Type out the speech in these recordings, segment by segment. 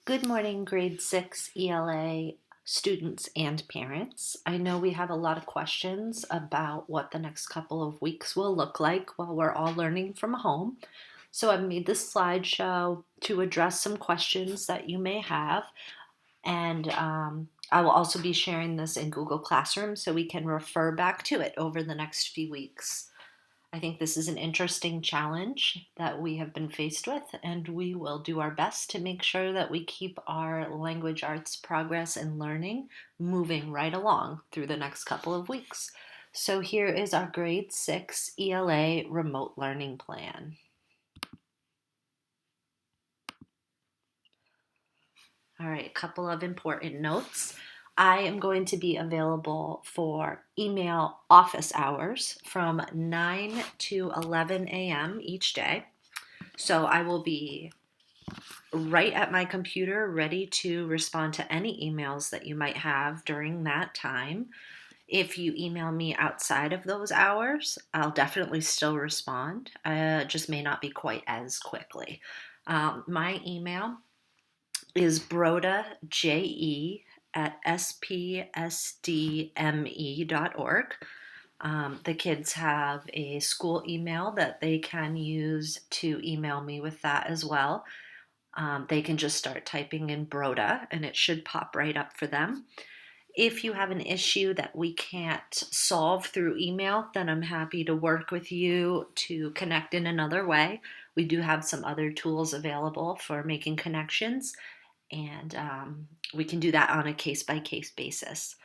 Good morning, grade 6 ELA students and parents. I know we have a lot of questions about what the next couple of weeks will look like while we're all learning from home. So I've made this slideshow to address some questions that you may have. And I will also be sharing this in Google Classroom so we can refer back to it over the next few weeks. I think this is an interesting challenge that we have been faced with, and we will do our best to make sure that we keep our language arts progress and learning moving right along through the next couple of weeks. So here is our grade 6 ELA remote learning plan. All right, a couple of important notes. I am going to be available for email office hours from 9 to 11 a.m. each day. So I will be right at my computer ready to respond to any emails that you might have during that time. If you email me outside of those hours, I'll definitely still respond, just may not be quite as quickly. My email is brodaje@spsdme.org. The kids have a school email that they can use to email me with that as well. They can just start typing in Broda and it should pop right up for them. If you have an issue that we can't solve through email, then I'm happy to work with you to connect in another way. We do have some other tools available for making connections, and we can do that on a case-by-case basis.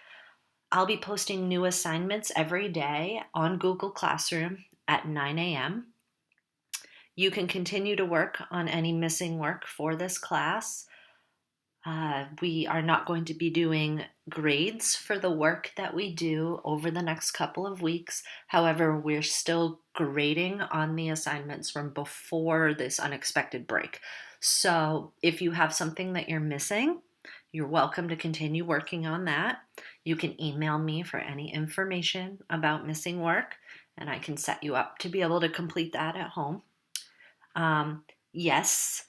I'll be posting new assignments every day on Google Classroom at 9 a.m. You can continue to work on any missing work for this class. We are not going to be doing grades for the work that we do over the next couple of weeks. However, we're still grading on the assignments from before this unexpected break. So if you have something that you're missing, you're welcome to continue working on that. You can email me for any information about missing work, and I can set you up to be able to complete that at home. Yes,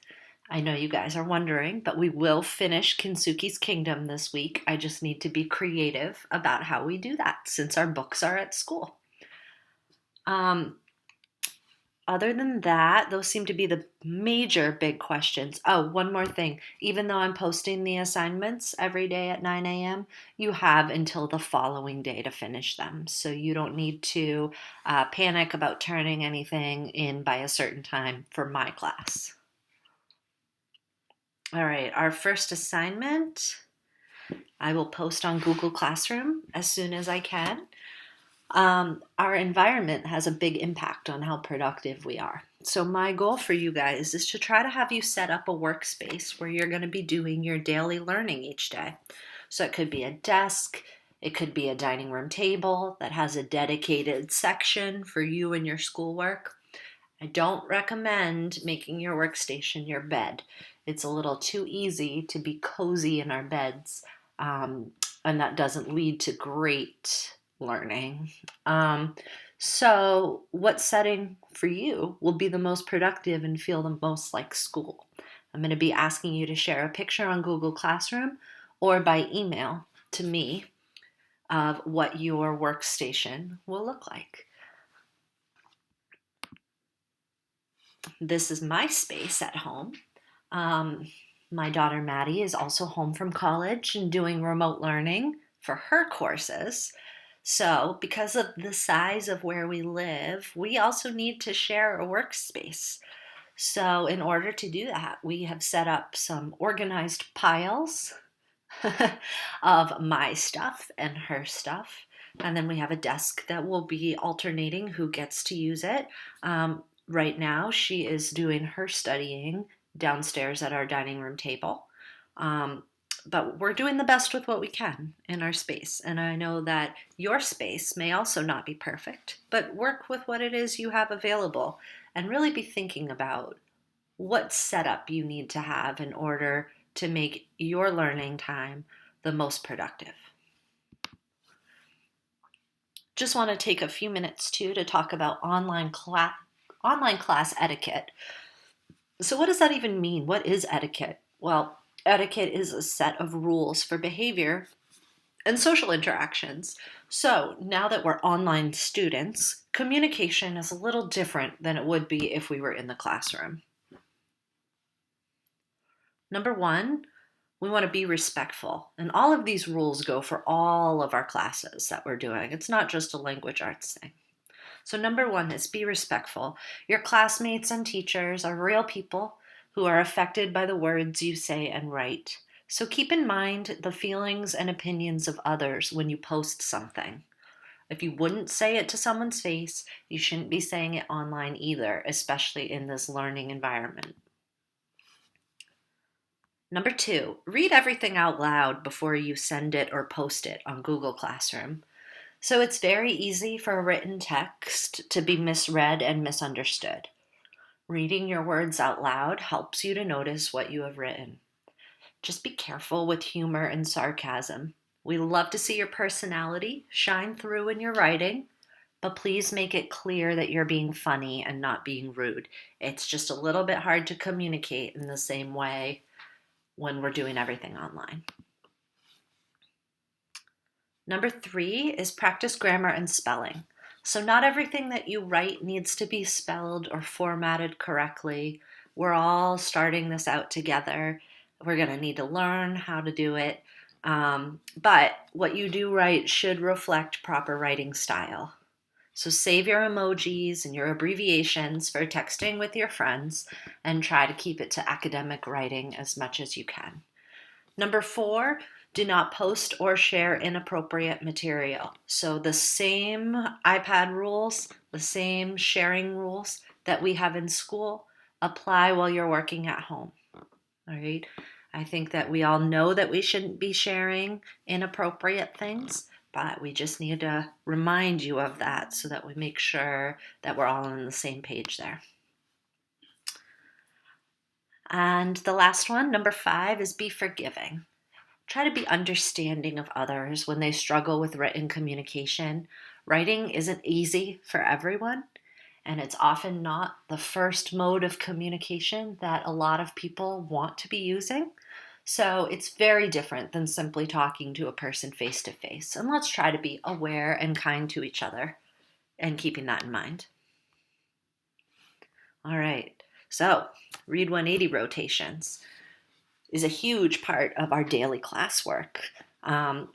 I know you guys are wondering, but we will finish Kinsuki's Kingdom this week. I just need to be creative about how we do that since our books are at school. Other than that, those seem to be the major big questions. Oh, one more thing. Even though I'm posting the assignments every day at 9 a.m., you have until the following day to finish them. So you don't need to panic about turning anything in by a certain time for my class. All right, our first assignment, I will post on Google Classroom as soon as I can. Our environment has a big impact on how productive we are. So my goal for you guys is to try to have you set up a workspace where you're going to be doing your daily learning each day. So it could be a desk, it could be a dining room table that has a dedicated section for you and your schoolwork. I don't recommend making your workstation your bed. It's a little too easy to be cozy in our beds, and that doesn't lead to great learning. So, what setting for you will be the most productive and feel the most like school? I'm going to be asking you to share a picture on Google Classroom or by email to me of what your workstation will look like. This is my space at home. My daughter Maddie is also home from college and doing remote learning for her courses. So, because of the size of where we live, we also need to share a workspace. So, in order to do that, we have set up some organized piles of my stuff and her stuff. And then we have a desk that will be alternating who gets to use it. Right now, she is doing her studying downstairs at our dining room table. But we're doing the best with what we can in our space. And I know that your space may also not be perfect, but work with what it is you have available and really be thinking about what setup you need to have in order to make your learning time the most productive. Just want to take a few minutes too to talk about online class etiquette. So what does that even mean? What is etiquette? Well, Etiquette is a set of rules for behavior and social interactions. So now that we're online students, communication is a little different than it would be if we were in the classroom. Number one, we want to be respectful. And all of these rules go for all of our classes that we're doing. It's not just a language arts thing. So, number one is be respectful. Your classmates and teachers are real people who are affected by the words you say and write. So, keep in mind the feelings and opinions of others when you post something. If you wouldn't say it to someone's face, you shouldn't be saying it online either, especially in this learning environment. Number two, read everything out loud before you send it or post it on Google Classroom. So it's very easy for a written text to be misread and misunderstood. Reading your words out loud helps you to notice what you have written. Just be careful with humor and sarcasm. We love to see your personality shine through in your writing, but please make it clear that you're being funny and not being rude. It's just a little bit hard to communicate in the same way when we're doing everything online. Number three is practice grammar and spelling. So not everything that you write needs to be spelled or formatted correctly. We're all starting this out together. We're going to need to learn how to do it. But what you do write should reflect proper writing style. So save your emojis and your abbreviations for texting with your friends and try to keep it to academic writing as much as you can. Number four, do not post or share inappropriate material. So the same iPad rules, the same sharing rules that we have in school apply while you're working at home. All right. I think that we all know that we shouldn't be sharing inappropriate things, but we just need to remind you of that so that we make sure that we're all on the same page there. And the last one, number five, is be forgiving. Try to be understanding of others when they struggle with written communication. Writing isn't easy for everyone, and it's often not the first mode of communication that a lot of people want to be using. So it's very different than simply talking to a person face to face. And let's try to be aware and kind to each other and keeping that in mind. All right, so Read 180 rotations is a huge part of our daily classwork,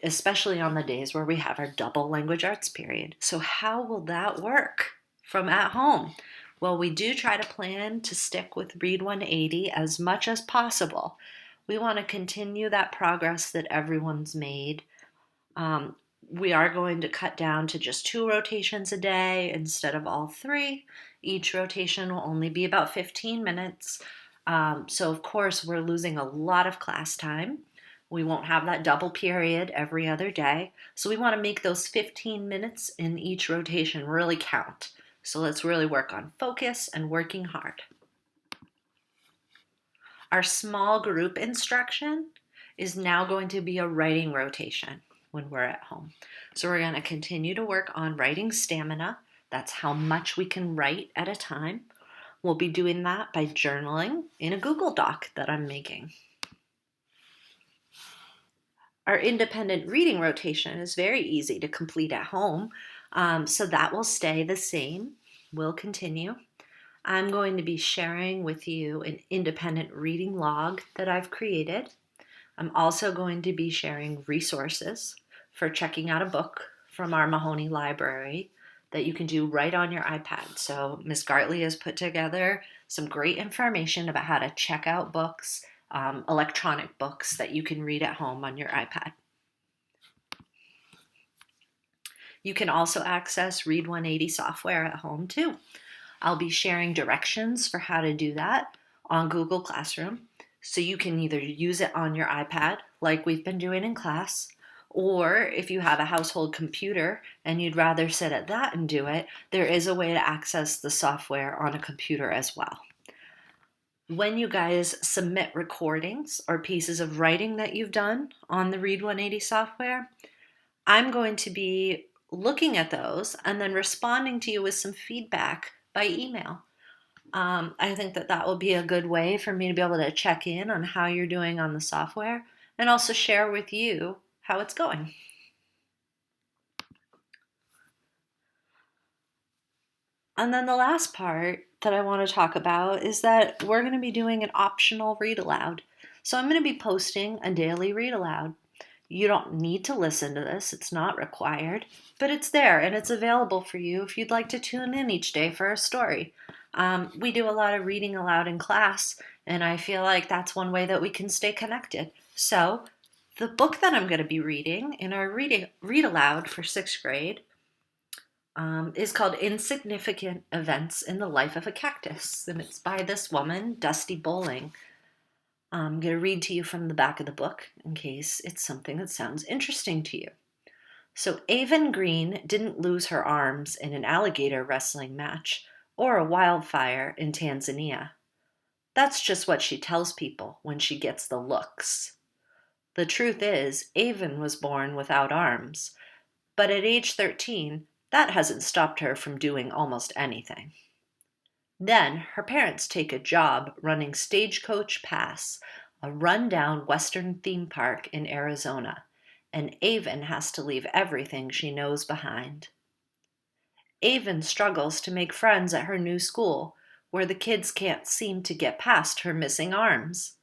especially on the days where we have our double language arts period. So how will that work from at home? Well, we do try to plan to stick with Read 180 as much as possible. We want to continue that progress that everyone's made. We are going to cut down to just 2 rotations a day instead of all 3. Each rotation will only be about 15 minutes. So, of course, we're losing a lot of class time. We won't have that double period every other day. So, we want to make those 15 minutes in each rotation really count. So, let's really work on focus and working hard. Our small group instruction is now going to be a writing rotation when we're at home. So we're going to continue to work on writing stamina. That's how much we can write at a time. We'll be doing that by journaling in a Google Doc that I'm making. Our independent reading rotation is very easy to complete at home, so that will stay the same. We'll continue. I'm going to be sharing with you an independent reading log that I've created. I'm also going to be sharing resources for checking out a book from our Mahoney Library that you can do right on your iPad. So Ms. Gartley has put together some great information about how to check out books, electronic books that you can read at home on your iPad. You can also access Read 180 software at home too. I'll be sharing directions for how to do that on Google Classroom. So you can either use it on your iPad like we've been doing in class, or if you have a household computer and you'd rather sit at that and do it, there is a way to access the software on a computer as well. When you guys submit recordings or pieces of writing that you've done on the Read 180 software, I'm going to be looking at those and then responding to you with some feedback by email. I think that that will be a good way for me to be able to check in on how you're doing on the software and also share with you how it's going. And then the last part that I want to talk about is that we're going to be doing an optional read aloud. So I'm going to be posting a daily read aloud. You don't need to listen to this, it's not required, but it's there and it's available for you if you'd like to tune in each day for a story. We do a lot of reading aloud in class, and I feel like that's one way that we can stay connected. So, the book that I'm going to be reading in our read aloud for sixth grade is called Insignificant Events in the Life of a Cactus, and it's by this woman, Dusty Bowling. I'm going to read to you from the back of the book in case it's something that sounds interesting to you. So, Avon Green didn't lose her arms in an alligator wrestling match or a wildfire in Tanzania. That's just what she tells people when she gets the looks. The truth is, Avon was born without arms, but at age 13, that hasn't stopped her from doing almost anything. Then her parents take a job running Stagecoach Pass, a rundown Western theme park in Arizona, and Avon has to leave everything she knows behind. Avon struggles to make friends at her new school, where the kids can't seem to get past her missing arms.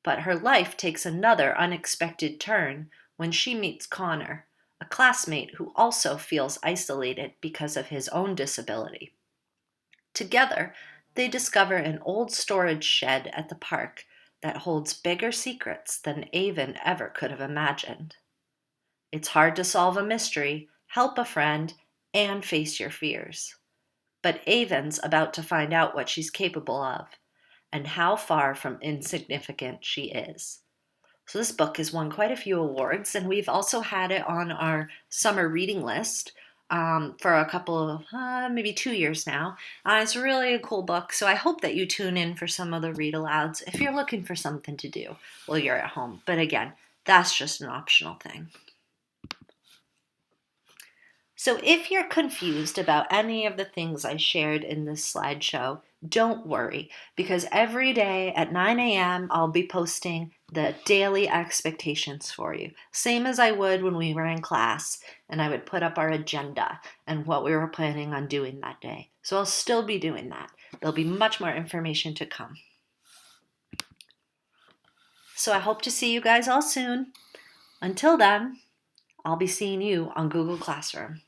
But her life takes another unexpected turn when she meets Connor, a classmate who also feels isolated because of his own disability. Together, they discover an old storage shed at the park that holds bigger secrets than Avon ever could have imagined. It's hard to solve a mystery, help a friend, and face your fears. But Avon's about to find out what she's capable of and how far from insignificant she is. So this book has won quite a few awards, and we've also had it on our summer reading list for a couple of, maybe 2 years now. It's really a cool book, so I hope that you tune in for some of the read-alouds if you're looking for something to do while you're at home. But again, that's just an optional thing. So if you're confused about any of the things I shared in this slideshow, don't worry, because every day at 9 a.m. I'll be posting the daily expectations for you, same as I would when we were in class, and I would put up our agenda and what we were planning on doing that day. So I'll still be doing that. There'll be much more information to come. So I hope to see you guys all soon. Until then, I'll be seeing you on Google Classroom.